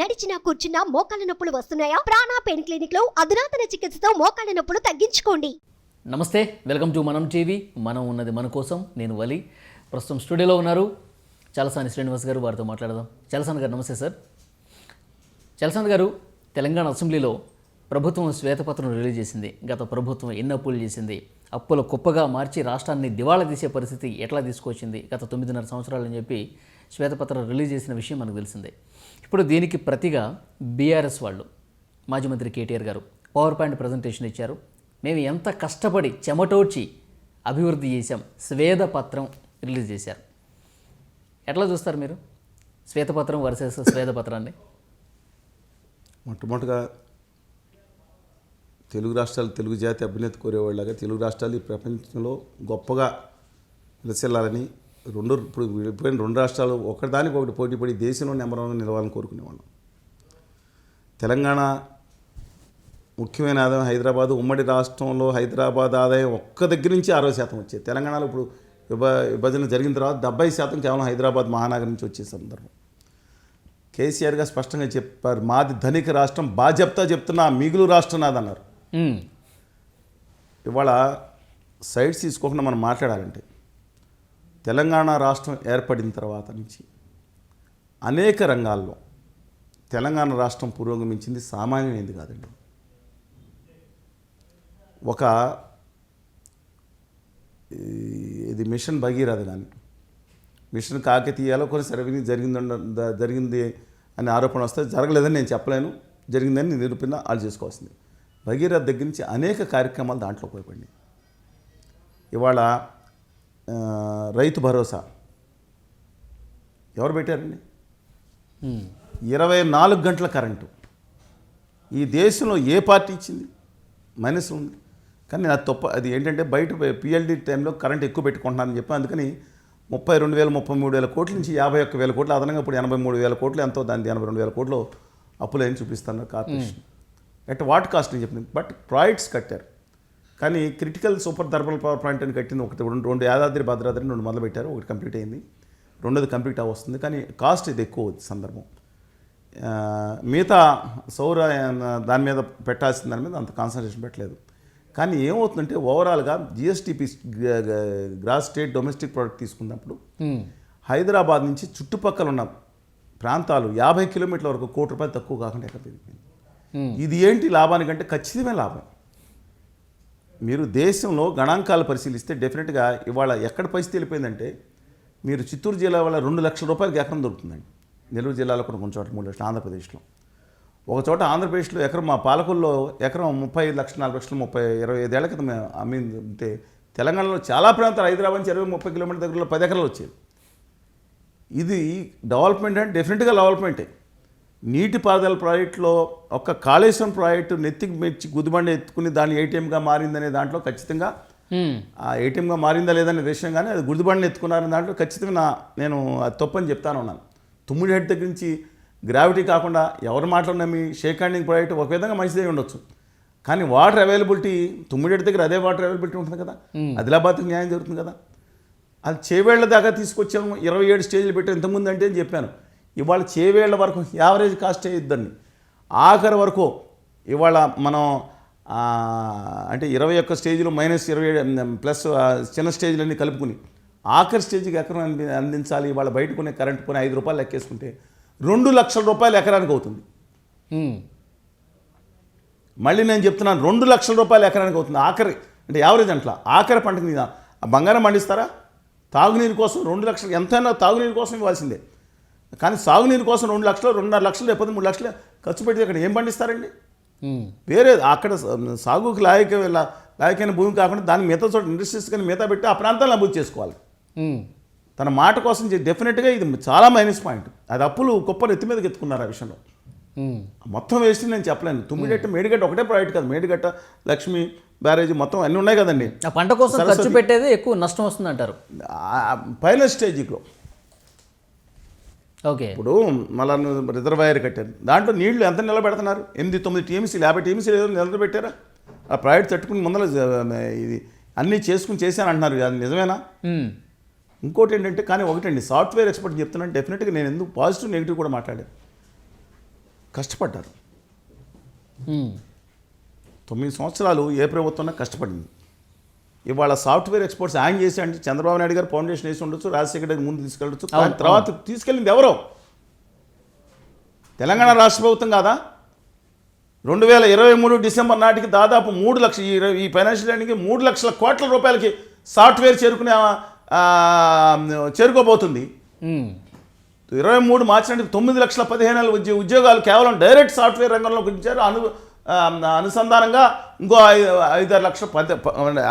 నడిచినా కూర్చున్నా మోకాళ్ళ నొప్పులు వస్తున్నాయా? ప్రాణ పెయిన్ క్లినిక్ లో అధునాతన చికిత్సతో మోకాళ్ళ నొప్పులు తగ్గించుకోండి. నమస్తే, వెల్కమ్ టు మనం టీవీ. మనం ఉన్నది మన కోసం. నేను వలి. ప్రస్తుతం స్టూడియోలో ఉన్నారు చలసాని శ్రీనివాస్ గారు. వారితో మాట్లాడదాం. చలసాని గారు నమస్తే సార్. చలసాని గారు, తెలంగాణ అసెంబ్లీలో ప్రభుత్వం శ్వేతపత్రం రిలీజ్ చేసింది. గత ప్రభుత్వం ఎన్ని అప్పులు చేసింది, అప్పుల కుప్పగా మార్చి రాష్ట్రాన్ని దివాళా తీసే పరిస్థితి ఎట్లా తీసుకొచ్చింది గత 9.5 సంవత్సరాలని చెప్పి శ్వేతపత్రం రిలీజ్ చేసిన విషయం మనకు తెలిసిందే. ఇప్పుడు దీనికి ప్రతిగా బీఆర్ఎస్ వాళ్ళు, మాజీ మంత్రి కేటీఆర్ గారు పవర్ పాయింట్ ప్రజెంటేషన్ ఇచ్చారు. మేము ఎంత కష్టపడి చెమటోడ్చి అభివృద్ధి చేశాం, శ్వేతపత్రం రిలీజ్ చేశారు. ఎట్లా చూస్తారు మీరు శ్వేతపత్రం వర్సెస్ శ్వేతపత్రాన్ని? మొట్టమొదటిగా తెలుగు రాష్ట్రాలు, తెలుగు జాతి అభ్యున్నతి కోరేవాళ్ళగా తెలుగు రాష్ట్రాలు ఈ ప్రపంచంలో గొప్పగా విలసిల్లాలని, ఇప్పుడు విడిపోయిన రెండు రాష్ట్రాలు ఒకదానికొకటి పోటీపడి దేశంలో నెంబర్ 1 నిలవాలని కోరుకునేవాళ్ళం. తెలంగాణ ముఖ్యమైన ఆదాయం హైదరాబాదు. ఉమ్మడి రాష్ట్రంలో హైదరాబాద్ ఆదాయం ఒక్క దగ్గర నుంచి 60% వచ్చేది. తెలంగాణలో ఇప్పుడు విభజన జరిగిన తర్వాత 70% కేవలం హైదరాబాద్ మహానగరం నుంచి వచ్చే సందర్భం. కేసీఆర్ గారు స్పష్టంగా చెప్పారు, మాది ధనిక రాష్ట్రం, బాధ్యత చెప్తున్నా, మిగులు రాష్ట్రం నాదన్నారు. ఇవాళ సైడ్స్ తీసుకోకుండా మనం మాట్లాడాలంటే, తెలంగాణ రాష్ట్రం ఏర్పడిన తర్వాత నుంచి అనేక రంగాల్లో తెలంగాణ రాష్ట్రం పురోగమించింది. సామాన్యమైనది కాదండి. ఇది మిషన్ భగీరథ కానీ, మిషన్ కాకతీయాలో కొన్ని సర్వీని జరిగింది అనే ఆరోపణ వస్తే జరగలేదని నేను చెప్పలేను, జరిగిందని నిరూపణ వాళ్ళు చేసుకోవాల్సింది. భగీరథ దగ్గర నుంచి అనేక కార్యక్రమాలు దాంట్లో ఉపయోగపడినాయి. ఇవాళ రైతు భరోసా ఎవరు పెట్టారండి? 24 గంటల కరెంటు ఈ దేశంలో ఏ పార్టీ ఇచ్చింది? మైనస్ ఉంది. కానీ అది ఏంటంటే, బయట పిఎల్డి టైంలో కరెంట్ ఎక్కువ పెట్టుకుంటున్నారని చెప్పి అందుకని 32,000 33,000 కోట్ల నుంచి 51,000 కోట్లు అదనంగా ఇప్పుడు 83,000 కోట్లు ఎంతో, దాని 82,000 కోట్లు అప్పులని చూపిస్తున్నారు కార్పొరేషన్. అంటే వాట్ కాస్ట్ అని చెప్పింది. బట్ ప్రాజెక్ట్స్ కట్టారు. కానీ critical super thermal power plant అని కట్టింది ఒకటి, 2 యాదాద్రి భద్రాద్రి 2 మొదలు పెట్టారు. ఒకటి కంప్లీట్ అయింది, 2ది కంప్లీట్ వస్తుంది. కానీ కాస్ట్ ఇది ఎక్కువ సందర్భం. మిగతా సౌర దాని మీద పెట్టాల్సిన దాని మీద అంత కాన్సన్ట్రేషన్ పెట్టలేదు. కానీ ఏమవుతుందంటే, ఓవరాల్గా GSDP gross state domestic product తీసుకున్నప్పుడు హైదరాబాద్ నుంచి చుట్టుపక్కల ఉన్న ప్రాంతాలు 50 కిలోమీటర్ల వరకు ₹1,00,00,000 తక్కువ కాకుండా ఎక్కడ పెరిగిపోయింది. ఇది ఏంటి లాభానికంటే ఖచ్చితమైన లాభం. మీరు దేశంలో గణాంకాలు పరిశీలిస్తే డెఫినెట్గా ఇవాళ ఎక్కడ పరిస్థితి వెళ్ళిపోయిందంటే, మీరు చిత్తూరు జిల్లా వల్ల ₹2,00,000 ఎకరం దొరుకుతుందండి. నెల్లూరు జిల్లాలో కూడా కొంచెం చోట 3 లక్షలు, ఆంధ్రప్రదేశ్లో ఒక చోట, ఆంధ్రప్రదేశ్లో ఎకరం మా పాలకుల్లో ఎకరం 35 లక్షలు 40 లక్షలు 25 ఏళ్ల క్రితం అమ్మింటే, తెలంగాణలో చాలా ప్రాంతాలు హైదరాబాద్ నుంచి 20-30 కిలోమీటర్ల దగ్గరలో 10 ఎకరాలు వచ్చేది. ఇది డెవలప్మెంట్ అంటే డెఫినెట్గా డెవలప్మెంటే. నీటిపారుదల ప్రాజెక్టులో ఒక కాళేశ్వరం ప్రాజెక్టు నెత్తికి మెచ్చి గుదిబండ ఎత్తుకుని దాన్ని ఏటీఎంగా మారిందనే దాంట్లో ఖచ్చితంగా ఆ ఏటీఎంగా మారిందా లేదనే విషయం, కానీ అది గుదిబండని ఎత్తుకున్నారనే దాంట్లో ఖచ్చితంగా నేను అది తప్పని చెప్తాను ఉన్నాను. తుమ్మిడి హెడ్ దగ్గర నుంచి గ్రావిటీ కాకుండా ఎవరు మాట్లాడినా మీ షేక్ హ్యాండింగ్ ప్రాజెక్ట్ ఒక విధంగా మంచిదే ఉండొచ్చు. కానీ వాటర్ అవైలబిలిటీ తుమ్మిడి హెడ్ దగ్గర అదే వాటర్ అవైలబిలిటీ ఉంటుంది కదా. ఆదిలాబాద్కి న్యాయం జరుగుతుంది కదా. అది చేవేళ్ల దాకా తీసుకొచ్చాము. 27 స్టేజ్లు పెట్టాము ఇంతకుముందు అంటే అని చెప్పాను. ఇవాళ చేవేళ్ల వరకు యావరేజ్ కాస్ట్ ఇద్దండి, ఆఖరి వరకు ఇవాళ మనం అంటే 21 స్టేజ్లు -27 ప్లస్ చిన్న స్టేజ్లన్నీ కలుపుకుని ఆఖరి స్టేజ్కి ఎకరం అందించాలి. ఇవాళ బయట కొనే కరెంట్ కొని ₹5 లెక్కేసుకుంటే ₹2,00,000 ఎకరానికి అవుతుంది. మళ్ళీ నేను చెప్తున్నాను, ₹2,00,000 ఎకరానికి అవుతుంది ఆఖరి, అంటే యావరేజ్ అంట్లా ఆఖరి పంటకి మీద బంగారం పండిస్తారా? తాగునీరు కోసం 2 లక్షలు ఎంతైనా తాగునీరు కోసం ఇవ్వాల్సిందే. కానీ సాగునీరు కోసం 2 లక్షలు 2.5 లక్షలు లేకపోతే 3 లక్షలు ఖర్చు పెడితే అక్కడ ఏం పండిస్తారండి? వేరే అక్కడ సాగుకి లాయకైన భూమి కాకుండా దాన్ని మిగతా చోట ఇండస్ట్రీస్ కానీ మిగతా పెట్టి ఆ ప్రాంతాలను అభివృద్ధి చేసుకోవాలి. తన మాట కోసం డెఫినెట్గా ఇది చాలా మైనస్ పాయింట్. అది అప్పులు కుప్పలు ఎత్తి మీదకి ఎత్తుకున్నారు ఆ విషయంలో. మొత్తం వేస్ట్ నేను చెప్పలేను. తుమ్మిడిగట్ట మేడిగట్ట ఒకటే ప్రాజెక్ట్ కాదు, మేడిగట్ట లక్ష్మి బ్యారేజ్ మొత్తం అన్నీ ఉన్నాయి కదండి. ఆ పంట కోసం ఖర్చు పెట్టేది ఎక్కువ నష్టం వస్తుంది అంటారు పైలట్ స్టేజ్లో. ఓకే, ఇప్పుడు మళ్ళీ రిజర్వాయర్ కట్టారు, దాంట్లో నీళ్లు ఎంత నిలబెడుతున్నారు? 8-9 టీఎంసీలు 50 టీఎంసీలు ఏదో నిలబెట్టారా? ఆ ప్రాజెక్ట్ తట్టుకుని ముందర ఇది అన్నీ చేశాను అంటున్నారు, అది నిజమేనా? ఇంకోటి ఏంటంటే, కానీ ఒకటండి, సాఫ్ట్వేర్ ఎక్స్పర్ట్ చెప్తున్నాను, డెఫినెట్గా నేను ఎందుకు పాజిటివ్ నెగిటివ్ కూడా మాట్లాడాను. కష్టపడ్డారు. 9 సంవత్సరాలు ఏ ప్రభుత్వం కష్టపడింది. ఇవాళ సాఫ్ట్వేర్ ఎక్స్పోర్ట్స్ హ్యాంగ్ చేసి అంటే చంద్రబాబు నాయుడు గారు ఫౌండేషన్ వేసి ఉండొచ్చు, రాజశేఖర రెడ్డి ముందు తీసుకెళ్ళచ్చు. కానీ తర్వాత తీసుకెళ్ళింది ఎవరో? తెలంగాణ రాష్ట్ర ప్రభుత్వం కాదా? 2023 డిసెంబర్ నాటికి దాదాపు 3 లక్షల ఈ ఫైనాన్షియల్ ఇయర్కి 3 లక్షల కోట్ల రూపాయలకి సాఫ్ట్వేర్ చేరుకోబోతుంది. 23 మార్చి నాటికి 9,15,000 ఉద్యోగాలు కేవలం డైరెక్ట్ సాఫ్ట్వేర్ రంగంలో గురించారు. అనుసంధానంగా ఇంకో 5-6 లక్షలు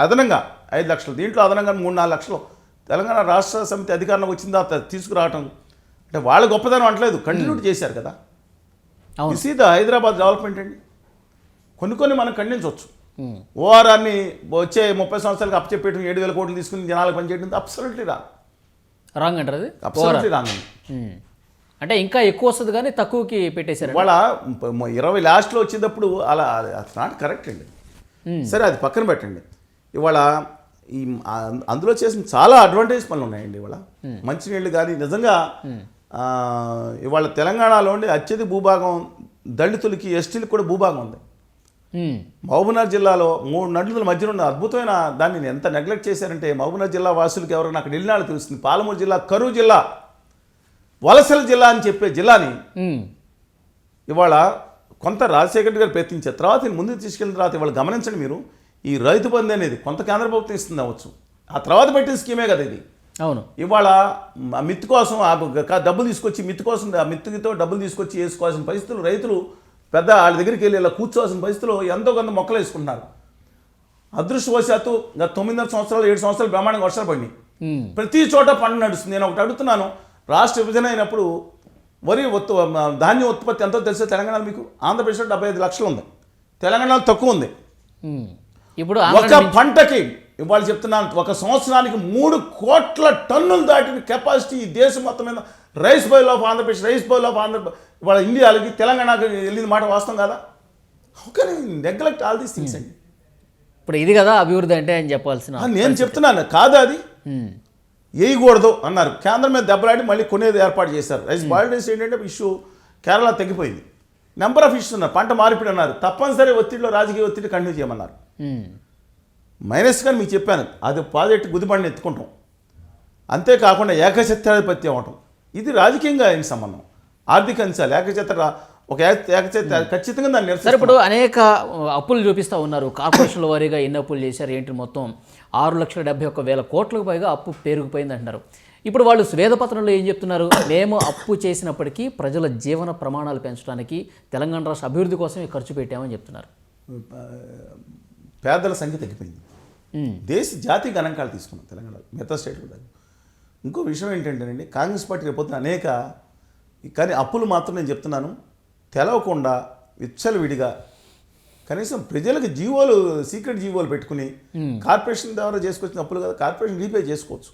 అదనంగా 5 లక్షలు, దీంట్లో అదనంగా 3-4 లక్షలు తెలంగాణ రాష్ట్ర సమితి అధికారంలోకి వచ్చిన తర్వాత తీసుకురావటం అంటే వాళ్ళ గొప్పదనం అంటలేదు, కంటిన్యూ చేశారు కదా. This is the Hyderabad development అండి. కొన్ని మనం ఖండించవచ్చు. ఓఆర్ఆర్ని వచ్చే 30 సంవత్సరాలకు అప్పచెప్పేయడం, 7,000 కోట్లు తీసుకుని జనాలకు పనిచేయడం అబ్సల్యూట్లీ రాంగ్ అంటారు. అది అబ్సల్యూట్లీ రాంగ్ అండి. అంటే ఇంకా ఎక్కువ వస్తుంది కానీ తక్కువకి పెట్టేశారు. వాళ్ళ 20 లాస్ట్లో వచ్చేటప్పుడు అలా నాట్ కరెక్ట్ అండి. సరే అది పక్కన పెట్టండి. ఇవాళ ఈ అందులో చేసిన చాలా అడ్వాంటేజ్ పనులు ఉన్నాయండి. ఇవాళ మంచినీళ్ళు కానీ నిజంగా ఇవాళ తెలంగాణలోని అత్యధిక భూభాగం దళితులకి, ఎస్టీలకు కూడా భూభాగం ఉంది. మహబూబ్నగర్ జిల్లాలో 3 నదుల మధ్యలో ఉన్న అద్భుతమైన దాన్ని ఎంత నెగ్లెక్ట్ చేశారంటే మహబూబ్నగర్ జిల్లా వాసులకు ఎవరైనా అక్కడ వెళ్ళినాళ్ళు తెలుస్తుంది. పాలమూరు జిల్లా, కరూరు జిల్లా, వలసల జిల్లా అని చెప్పే జిల్లాని ఇవాళ కొంత రాజశేఖర రెడ్డి గారు ప్రయత్నించారు. తర్వాత ముందుకు తీసుకెళ్ళిన తర్వాత ఇవాళ గమనించండి మీరు, ఈ రైతు బంధు అనేది కొంత కేంద్ర ప్రభుత్వం ఇస్తుంది అవ్వచ్చు, ఆ తర్వాత పెట్టిన స్కీమే కదా ఇది. అవును. ఇవాళ మిత్తు కోసం డబ్బులు తీసుకొచ్చి మిత్తుతో డబ్బులు తీసుకొచ్చి వేసుకోవాల్సిన పరిస్థితులు రైతులు పెద్ద వాళ్ళ దగ్గరికి వెళ్ళి ఇలా కూర్చోవాల్సిన పరిస్థితులు ఎంతో కొంత మొక్కలు వేసుకుంటున్నారు. అదృష్టవశాత్తు గత 9.5 సంవత్సరాలు 7 సంవత్సరాలు బ్రహ్మాండంగా వర్షాలు పడినాయి. ప్రతి చోట పంట నడుస్తుంది. నేను ఒకటి అడుగుతున్నాను, రాష్ట్ర విభజన అయినప్పుడు ధాన్యం ఉత్పత్తి ఎంతో తెలుసా తెలంగాణలో మీకు? ఆంధ్రప్రదేశ్లో 75 లక్షలు ఉంది, తెలంగాణలో తక్కువ ఉంది. ఇప్పుడు ఒక పంటకి ఇవాళ చెప్తున్నాను, ఒక సంవత్సరానికి 3 కోట్ల టన్నులు దాటిన కెపాసిటీ ఈ దేశం మొత్తం మీద rice bowl of Andhra Pradesh, rice bowl of Andhra Pradesh ఇవాళ ఇండియాలకి తెలంగాణకి వెళ్ళిన మాట వాస్తవం కదా. How can neglect all these things అండి. ఇప్పుడు ఇది కదా అభివృద్ధి అంటే అని చెప్పాల్సిన. నేను చెప్తున్నాను కాదా, అది వేయకూడదు అన్నారు. కేంద్రం మీద దెబ్బలాడి మళ్ళీ కొనేది ఏర్పాటు చేశారు. రైస్ బాయిల్డ్ రైస్ ఏంటంటే ఇష్యూ కేరళ తగ్గిపోయింది. నెంబర్ ఆఫ్ ఇష్యూస్ ఉన్నారు. పంట మార్పిడి అన్నారు, తప్పనిసరి ఒత్తిడిలో రాజకీయ ఒత్తిడి కంటిన్యూ చేయమన్నారు. మైనస్ కానీ మీకు చెప్పాను, అది ప్రాజెక్టు గుదిబండిని ఎత్తుకుంటాం. అంతేకాకుండా ఏకఛత్రాధిపత్యం అవ్వటం, ఇది రాజకీయంగా అయిన సంబంధం. ఆర్థిక అంశాలు ఏకఛత్ర ఖచ్చితంగా దాన్ని నిరసన. ఇప్పుడు అనేక అప్పులు చూపిస్తూ ఉన్నారు. కార్పొరేషన్ల వారీగా ఎన్ని అప్పులు చేశారు ఏంటి? మొత్తం 6,71,000 కోట్లకు పైగా అప్పు పెరిగిపోయింది అంటున్నారు. ఇప్పుడు వాళ్ళు శ్వేతపత్రంలో ఏం చెప్తున్నారు? మేము అప్పు చేసినప్పటికీ ప్రజల జీవన ప్రమాణాలు పెంచడానికి తెలంగాణ రాష్ట్ర అభివృద్ధి కోసమే ఖర్చు పెట్టామని చెప్తున్నారు. పేదల సంఖ్య తగ్గిపోయింది. జాతీయ గణాంకాలు తీసుకున్నాం తెలంగాణలో, మిగతా స్టేట్లో. ఇంకో విషయం ఏంటంటేనండి, కాంగ్రెస్ పార్టీ రేపొద్దున అనేక కానీ అప్పులు మాత్రం నేను చెప్తున్నాను తెలవకుండా విచ్చలవిడిగా కనీసం ప్రజలకు సీక్రెట్ జీవోలు పెట్టుకుని కార్పొరేషన్ ద్వారా చేసుకొచ్చిన అప్పులు కదా, కార్పొరేషన్ రీపే చేసుకోవచ్చు.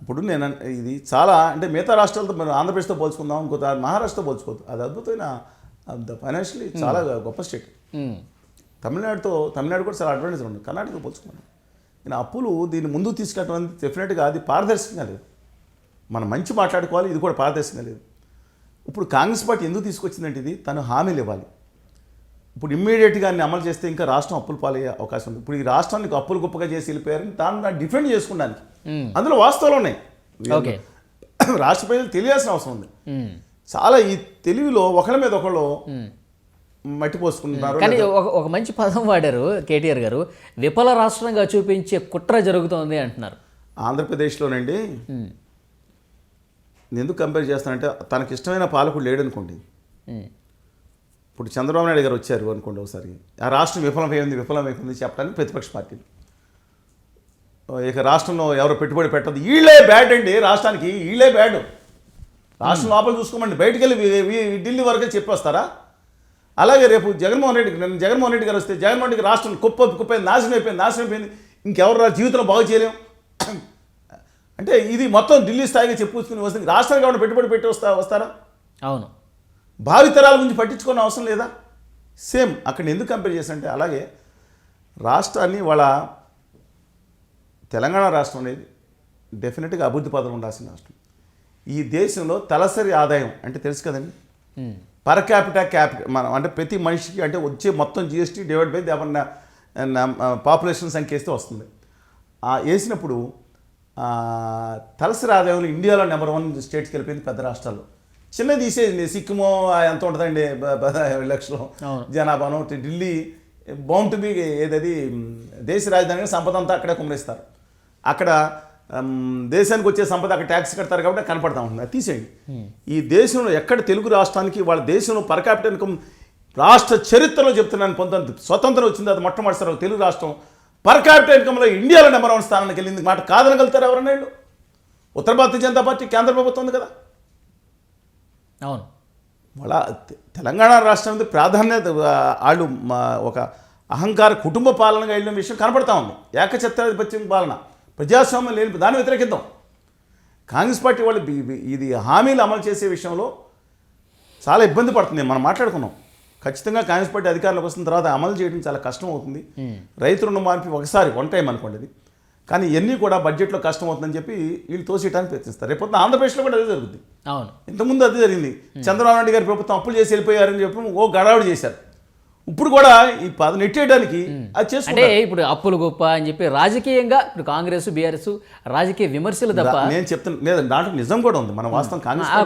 ఇప్పుడు నేను ఇది చాలా అంటే మిగతా రాష్ట్రాలతో మనం ఆంధ్రప్రదేశ్తో పోల్చుకుందాం, ఇంకో మహారాష్ట్రతో పోల్చుకోవద్దు. అది అద్భుతమైన ఫైనాన్షియలీ చాలా గొప్ప స్టేట్. తమిళనాడు కూడా చాలా అడ్వాంటేజ్ ఉంది. కర్ణాటకతో పోల్చుకున్నాను. నేను అప్పులు దీన్ని ముందుకు తీసుకెళ్ళడం అనేది డెఫినెట్గా అది పారదర్శకంగా లేదు. మనం మంచి మాట్లాడుకోవాలి, ఇది కూడా పారదర్శకంగా లేదు. ఇప్పుడు కాంగ్రెస్ పార్టీ ఎందుకు తీసుకొచ్చిందంటే ఇది తను హామీలు ఇవ్వాలి. ఇప్పుడు ఇమ్మీడియట్గా అమలు చేస్తే ఇంకా రాష్ట్రం అప్పులు పాలయ్యే అవకాశం ఉంది. ఇప్పుడు ఈ రాష్ట్రానికి అప్పులు గొప్పగా చేసి వెళ్ళిపోయారని దాన్ని డిఫెండ్ చేసుకోవడానికి అందులో వాస్తవాలు ఉన్నాయి. రాష్ట్ర ప్రజలు తెలియాల్సిన అవసరం ఉంది. చాలా ఈ తెలివిలో ఒకళ్ళ మీద ఒకళ్ళు మట్టి పోసుకుంటున్నారు. కానీ ఒక మంచి పదం వాడారు కేటీఆర్ గారు, విఫల రాష్ట్రంగా చూపించే కుట్ర జరుగుతోంది అంటున్నారు. ఆంధ్రప్రదేశ్లోనండి ఎందుకు కంపేర్ చేస్తానంటే తనకి ఇష్టమైన పాలకుడు లేడనుకోండి. ఇప్పుడు చంద్రబాబు నాయుడు గారు వచ్చారు అనుకోండి, ఒకసారి ఆ రాష్ట్రం విఫలమైపోయింది చెప్పడానికి ప్రతిపక్ష పార్టీలు ఇక రాష్ట్రంలో ఎవరు పెట్టుబడి పెట్టదు, వీళ్ళే బ్యాడ్ అండి, రాష్ట్రానికి వీళ్ళే బ్యాడ్. రాష్ట్రం లోపల చూసుకోమండి, బయటికి వెళ్ళి ఢిల్లీ వరకే చెప్పొస్తారా? అలాగే రేపు జగన్మోహన్ రెడ్డి గారు వస్తే జగన్మోహన్ రెడ్డికి రాష్ట్రం కుప్పైంది, నాశనం అయిపోయింది, ఇంకెవరు జీవితంలో బాగు చేయలేం అంటే ఇది మొత్తం ఢిల్లీ స్థాయిగా చెప్పుకుని వస్తుంది. రాష్ట్రానికి ఏమైనా పెట్టుబడి పెట్టి వస్తారా? అవును. భావితరాల గురించి పట్టించుకునే అవసరం లేదా? సేమ్ అక్కడ ఎందుకు కంపేర్ చేశారంటే అలాగే రాష్ట్రాన్ని వాళ్ళ తెలంగాణ రాష్ట్రం అనేది డెఫినెట్గా అభివృద్ధి పథకం ఉండాల్సిన రాష్ట్రం. ఈ దేశంలో తలసరి ఆదాయం అంటే తెలుసు కదండి, పర్ క్యాపిటల్ మనం అంటే ప్రతి మనిషికి అంటే వచ్చే మొత్తం జిఎస్టీ డివైడ్ బై ఏమన్నా పాపులేషన్ సంఖ్య వేస్తే వస్తుంది. వేసినప్పుడు తలసరి ఆదాయంలో ఇండియాలో నెంబర్ 1 స్టేట్స్కి వెళ్ళిపోయింది పెద్ద రాష్ట్రాల్లో. చిన్నది తీసేది సిక్కిమో ఎంత ఉంటుందండి 10 లక్షలు జనాభాను. ఢిల్లీ బౌండ్ టు బి ఏదది దేశ రాజధాని సంపద అంతా అక్కడే కుమ్మరిస్తారు. అక్కడ దేశానికి వచ్చే సంపద అక్కడ ట్యాక్స్ కడతారు కాబట్టి కనపడతా ఉంటుంది. అది తీసేయండి. ఈ దేశంలో ఎక్కడ తెలుగు రాష్ట్రానికి వాళ్ళ దేశంలో పర్ క్యాపిటల్ ఇన్కమ్ రాష్ట్ర చరిత్రలో చెప్తున్నాను, స్వతంత్రం వచ్చింది అది మొట్టమొదటిసారి తెలుగు రాష్ట్రం పర్ క్యాపిటల్ ఇన్కంలో ఇండియాలో నెంబర్ 1 స్థానానికి వెళ్ళింది. మాట కాదనగలుగుతారు ఎవరన్నా వీళ్ళు? ఉత్తర భారతీయ జనతా పార్టీ కేంద్ర ప్రభుత్వం ఉంది కదా. అవును, వాళ్ళ తెలంగాణ రాష్ట్రం మీద ప్రాధాన్యత వాళ్ళు ఒక అహంకార కుటుంబ పాలనగా వెళ్ళిన విషయం కనపడతా ఉంది. ఏకఛత్రాధిపత్యం పాలన, ప్రజాస్వామ్యం లేని దాన్ని వ్యతిరేకిద్దాం. కాంగ్రెస్ పార్టీ వాళ్ళు ఇది హామీలు అమలు చేసే విషయంలో చాలా ఇబ్బంది పడుతుంది. మనం మాట్లాడుకున్నాం. ఖచ్చితంగా కాంగ్రెస్ పార్టీ అధికారంలోకి వస్తున్న తర్వాత అమలు చేయడం చాలా కష్టం అవుతుంది. రైతు రుణమాఫీ ఒకసారి 1 టైం అనుకోండి అది, కానీ ఇవన్నీ కూడా బడ్జెట్లో కష్టం అవుతుందని చెప్పి వీళ్ళు తోసేయడానికి ప్రయత్నిస్తారు. రేపు ఆంధ్రప్రదేశ్లో కూడా అదే జరుగుతుంది. అవును, ఇంతకుముందు అదే జరిగింది. చంద్రబాబు నాయుడు గారి ప్రభుత్వం అప్పులు చేసి వెళ్ళిపోయారని చెప్పి గడావుడు చేశారు. ఇప్పుడు కూడా ఈ పద నెట్టేయడానికి అది అంటే చేసుకుంటారు. ఇప్పుడు అప్పులు గొప్ప అని చెప్పి రాజకీయంగా ఇప్పుడు కాంగ్రెస్ బీఆర్ఎస్ రాజకీయ విమర్శలు తప్ప నేను చెప్తాను లేదు, దాంట్లో నిజం కూడా ఉంది. మనం వాస్తవం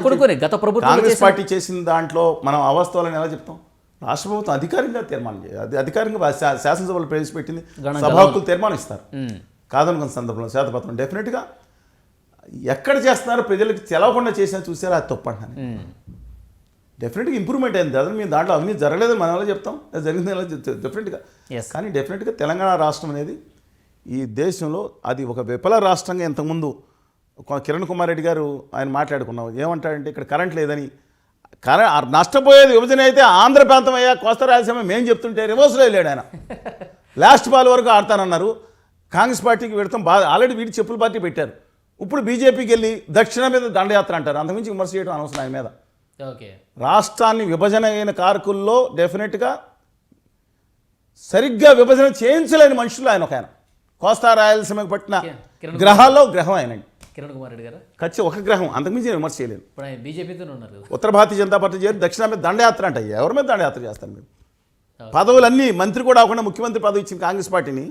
కొనుక్కొని గత ప్రభుత్వం కాంగ్రెస్ పార్టీ చేసిన దాంట్లో మనం అవాస్తవాలని ఎలా చెప్తాం? రాష్ట్ర ప్రభుత్వం అధికారికంగా తీర్మానం చేయాలి. అది అధికారికంగా శాసనసభలో ప్రవేశపెట్టింది, సభ హక్కులు తీర్మానం ఇస్తారు. కాదనుకున్న సందర్భంలో శ్వేతపత్రం డెఫినెట్గా ఎక్కడ చేస్తున్నారో ప్రజలకు తెలవకుండా చేసినా చూసారా అది తప్పు అంటాను. డెఫినెట్గా ఇంప్రూవ్మెంట్ అయింది. అదే మేము దాంట్లో అవినీతి జరగలేదని మనం ఎలా చెప్తాం? అది జరిగింది ఎలా డెఫినెట్గా. కానీ డెఫినెట్గా తెలంగాణ రాష్ట్రం అనేది ఈ దేశంలో అది ఒక విఫల రాష్ట్రంగా ఇంతకుముందు కిరణ్ కుమార్ రెడ్డి గారు ఆయన మాట్లాడుకున్నాం. ఏమంటాడంటే ఇక్కడ కరెంట్ లేదని. నష్టపోయేది విభజన అయితే ఆంధ్ర ప్రాంతం అయ్యా కోస్తా రాయలసీమ మేము చెప్తుంటే రివర్స్లో వెళ్ళాడు ఆయన. లాస్ట్ బాల్ వరకు ఆడతానన్నారు. కాంగ్రెస్ పార్టీకి పెడతాం ఆల్రెడీ వీడి చెప్పుల పార్టీ పెట్టారు. ఇప్పుడు బీజేపీకి వెళ్ళి దక్షిణ మీద దండయాత్ర అంటారు. అంతకుమించి విమర్శ చేయడం అనవసరం ఆయన మీద. ఓకే, రాష్ట్రాన్ని విభజన అయిన కారకుల్లో డెఫినెట్గా సరిగ్గా విభజన చేయించలేని మనుషులు ఆయన ఒక ఆయన. కోస్తా రాయలసీమకు పట్టిన గ్రహాల్లో గ్రహం ఆయనండి కిరణ్ కుమార్ రెడ్డి గారు. ఖచ్చితంగా ఒక గ్రహం, అంతకుమించి నేను విమర్శ చేయలేను. ఇప్పుడు ఆయన బీజేపీతో ఉన్నారు కదా. ఉత్తర భారతీయ జనతా పార్టీ చేరి దక్షిణ మీద దండయాత్ర అంటే ఎవరి మీద దండయాత్ర చేస్తారు మీరు? పదవులన్నీ మంత్రి కూడా అవ్వకుండా ముఖ్యమంత్రి పదవి ఇచ్చిన కాంగ్రెస్ పార్టీని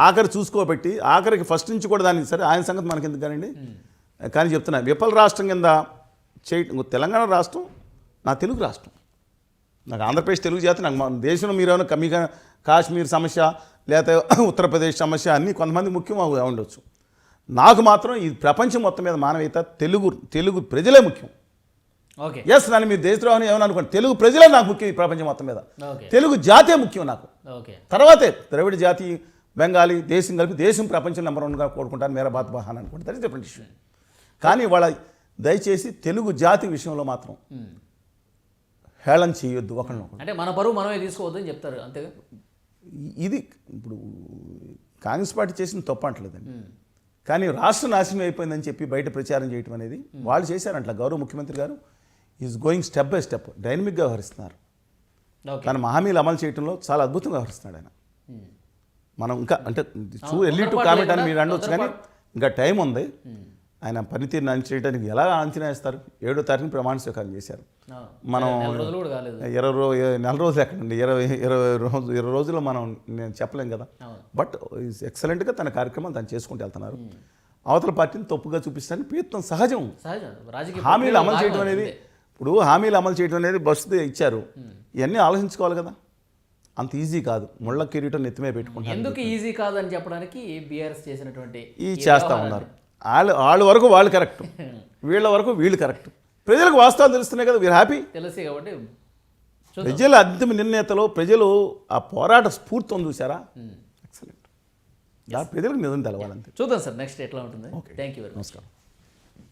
ఆఖరి చూసుకోబెట్టి ఆఖరికి ఫస్ట్ నుంచి కూడా దానికి సరే ఆయన సంగతి మనకి ఎందుకు కానండి. కానీ చెప్తున్నా విఫల రాష్ట్రం కింద తెలంగాణ రాష్ట్రం నా తెలుగు రాష్ట్రం. నాకు ఆంధ్రప్రదేశ్ తెలుగు జాతి నాకు దేశంలో మీరేమైనా మీ కాశ్మీర్ సమస్య లేకపోతే ఉత్తరప్రదేశ్ సమస్య అన్నీ కొంతమంది ముఖ్యం ఉండొచ్చు. నాకు మాత్రం ఈ ప్రపంచం మొత్తం మీద మానవీయత తెలుగు ప్రజలే ముఖ్యం. ఓకే, ఎస్ నన్ను మీరు దేశద్రోహం ఏమని అనుకోండి, తెలుగు ప్రజలే నాకు ముఖ్యం. ఈ ప్రపంచం మొత్తం మీద తెలుగు జాతే ముఖ్యం నాకు. ఓకే, తర్వాతే ద్రవిడ జాతి బెంగాలీ దేశం కలిపి దేశం ప్రపంచం నెంబర్ 1గా కోరుకుంటాను. మేరా బాత్ బహాన్ అనుకుంటారు. That is different issue. కానీ వాళ్ళ దయచేసి తెలుగు జాతి విషయంలో మాత్రం హేళన చేయొద్దు ఒకరినొకరు. అంటే మన పరువు మనమే తీసుకోవద్దు అని చెప్తారు అంతేగా. ఇది ఇప్పుడు కాంగ్రెస్ పార్టీ చేసిన తప్పు అంటలేదండి. కానీ రాష్ట్ర నాశనం అయిపోయిందని చెప్పి బయట ప్రచారం చేయడం అనేది వాళ్ళు చేశారంట. గౌరవ ముఖ్యమంత్రి గారు is going step by step డైనమిక్గా వ్యవహరిస్తున్నారు. కానీ హామీలు అమలు చేయడంలో చాలా అద్భుతంగా వ్యవహరిస్తున్నాడు ఆయన. మనం ఇంకా అంటే ఎర్లీ టు కామెంట్ అని మీరు అనవచ్చు, కానీ ఇంకా టైం ఉంది. ఆయన పనితీరుని అంచడానికి ఎలా అంచనా వేస్తారు? 7వ తారీఖున ప్రమాణ స్వీకారం చేశారు. మనం 20 నెల రోజులు ఎక్కడండి, 20 రోజుల్లో మనం నేను చెప్పలేం కదా. బట్ ఎక్సలెంట్గా తన కార్యక్రమాలు తను చేసుకుంటూ వెళ్తున్నారు. అవతల పార్టీని తప్పుగా చూపించడానికి ప్రయత్నం సహజం. హామీలు అమలు చేయడం అనేది ఇప్పుడు హామీలు అమలు చేయడం అనేది బస్సు ఇచ్చారు. ఇవన్నీ ఆలోచించుకోవాలి కదా. అంత ఈజీ కాదు. ముళ్ళ కిరీటం నెత్తిమే పెట్టుకుంటారు. ఎందుకు ఈజీ కాదని చెప్పడానికి బీఆర్ఎస్ చేసినటువంటి ఈ చేస్తూ ఉన్నారు. వాళ్ళ వరకు వాళ్ళు కరెక్ట్, వీళ్ళ వరకు వీళ్ళు కరెక్ట్. ప్రజలకు వాస్తవాలు తెలుస్తున్నాయి కదా. వీరు హ్యాపీ తెలుసు కాబట్టి ప్రజల అంతిమ నిర్ణేతలో ప్రజలు ఆ పోరాట స్ఫూర్తిని చూసారా? ఎక్సలెంట్. ప్రజలకు నిజం తెలవాలంతే. చూద్దాం సార్ నెక్స్ట్ ఎట్లా ఉంటుంది. Okay, thank you very much. నమస్కారం.